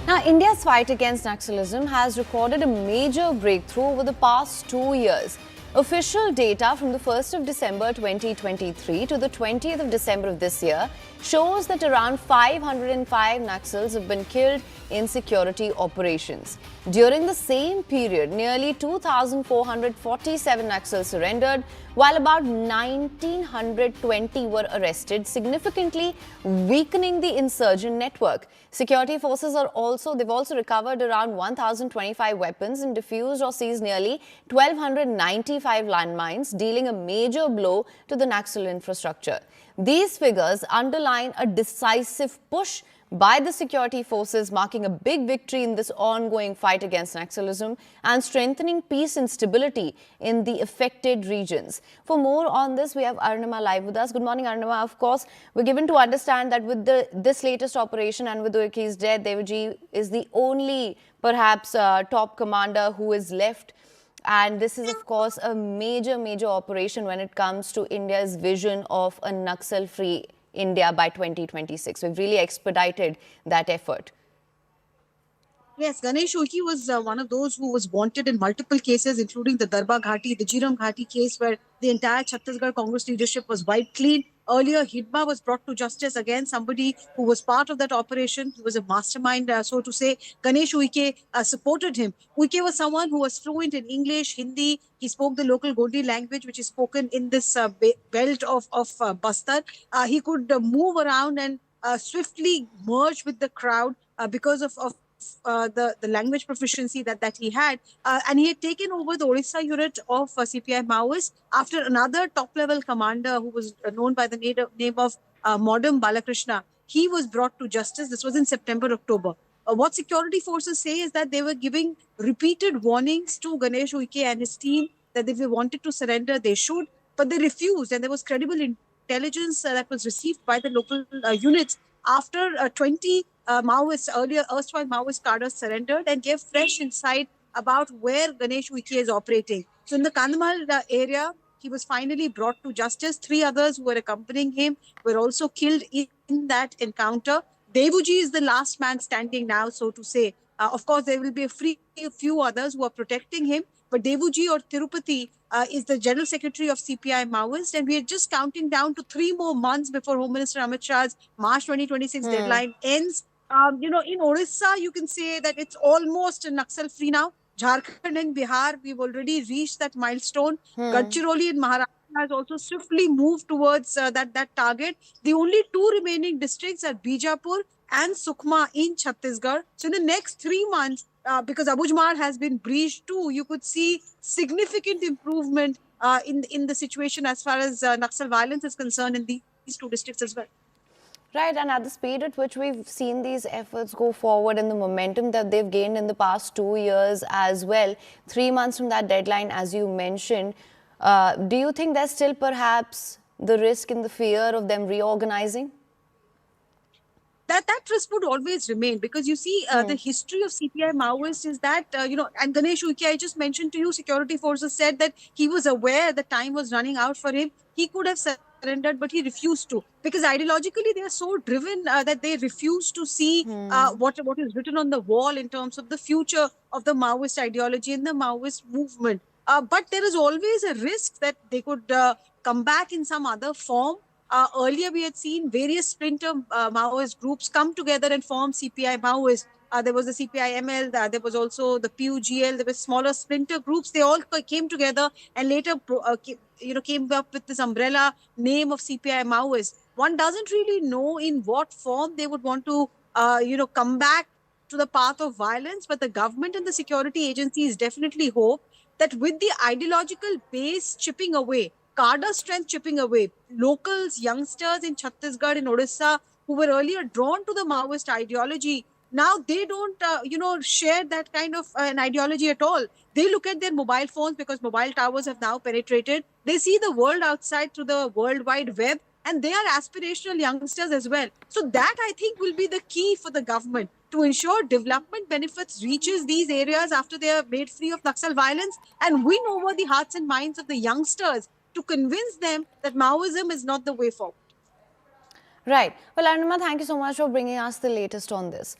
Now, India's fight against Naxalism has recorded a major breakthrough over the past 2 years. Official data from the 1st of December 2023 to the 20th of December of this year shows that around 505 Naxals have been killed in security operations. During the same period, nearly 2,447 Naxals surrendered, while about 1,920 were arrested, significantly weakening the insurgent network. Security forces they've also recovered around 1,025 weapons and defused or seized nearly 1,295 landmines, dealing a major blow to the Naxal infrastructure. These figures underline a decisive push by the security forces, marking a big victory in this ongoing fight against Naxalism and strengthening peace and stability in the affected regions. For more on this, we have Arunima live with us. Good morning, Arunima. Of course, we're given to understand that with this latest operation and with Uike's death, Devaji is the only, perhaps, top commander who is left. And this is, of course, a major operation when it comes to India's vision of a Naxal-free India by 2026. We've really expedited that effort. Yes, Ganesh Uike was one of those who was wanted in multiple cases, including the Darba Ghati, the Jiram Ghati case, where the entire Chhattisgarh Congress leadership was wiped clean. Earlier, Hidma was brought to justice. Again, somebody who was part of that operation. He was a mastermind, so to say. Ganesh Uike supported him. Uike was someone who was fluent in English, Hindi. He spoke the local Gondi language, which is spoken in this belt of Bastar. He could move around and swiftly merge with the crowd because of the language proficiency that he had. And he had taken over the Odisha unit of CPI Maoists after another top-level commander who was known by the name of Modam Balakrishna. He was brought to justice. This was in September, October. What security forces say is that they were giving repeated warnings to Ganesh Uike and his team that if they wanted to surrender, they should. But they refused, and there was credible intelligence that was received by the local units after 20 Maoists, erstwhile Maoist cadres surrendered and gave fresh insight about where Ganesh Uike is operating. So in the Kandhamal area, he was finally brought to justice. 3 others who were accompanying him were also killed in that encounter. Devuji is the last man standing now, so to say. Of course, there will be a few others who are protecting him, but Devuji or Tirupati is the General Secretary of CPI Maoist, and we are just counting down to 3 more months before Home Minister Amit Shah's March 2026 deadline ends. In Odisha, you can say that it's almost Naxal-free now. Jharkhand and Bihar, we've already reached that milestone. Gadchiroli in Maharashtra has also swiftly moved towards that target. The only 2 remaining districts are Bijapur and Sukma in Chhattisgarh. So in the next 3 months, because Abujamar has been breached too, you could see significant improvement in the situation as far as Naxal violence is concerned in these 2 districts as well. Right, and at the speed at which we've seen these efforts go forward and the momentum that they've gained in the past 2 years as well, 3 months from that deadline, as you mentioned, do you think there's still perhaps the risk and the fear of them reorganizing? That risk would always remain, because you see the history of CPI Maoist is that, and Ganesh Uike, I just mentioned to you, security forces said that he was aware the time was running out for him. He could have surrendered, but he refused to, because ideologically they are so driven that they refuse to see what is written on the wall in terms of the future of the Maoist ideology and the Maoist movement. But there is always a risk that they could come back in some other form. Earlier, we had seen various splinter Maoist groups come together and form CPI Maoist. There was the CPI ML, there was also the PUGL, there were smaller splinter groups. They all came together and later came up with this umbrella name of CPI Maoist. One doesn't really know in what form they would want to come back to the path of violence, but the government and the security agencies definitely hope that with the ideological base chipping away, cadre strength chipping away, locals, youngsters in Chhattisgarh, in Odisha, who were earlier drawn to the Maoist ideology, now they don't, share that kind of an ideology at all. They look at their mobile phones, because mobile towers have now penetrated. They see the world outside through the World Wide Web, and they are aspirational youngsters as well. So that, I think, will be the key for the government to ensure development benefits reaches these areas after they are made free of Naxal violence, and win over the hearts and minds of the youngsters to convince them that Maoism is not the way forward. Right. Well, Arunima, thank you so much for bringing us the latest on this.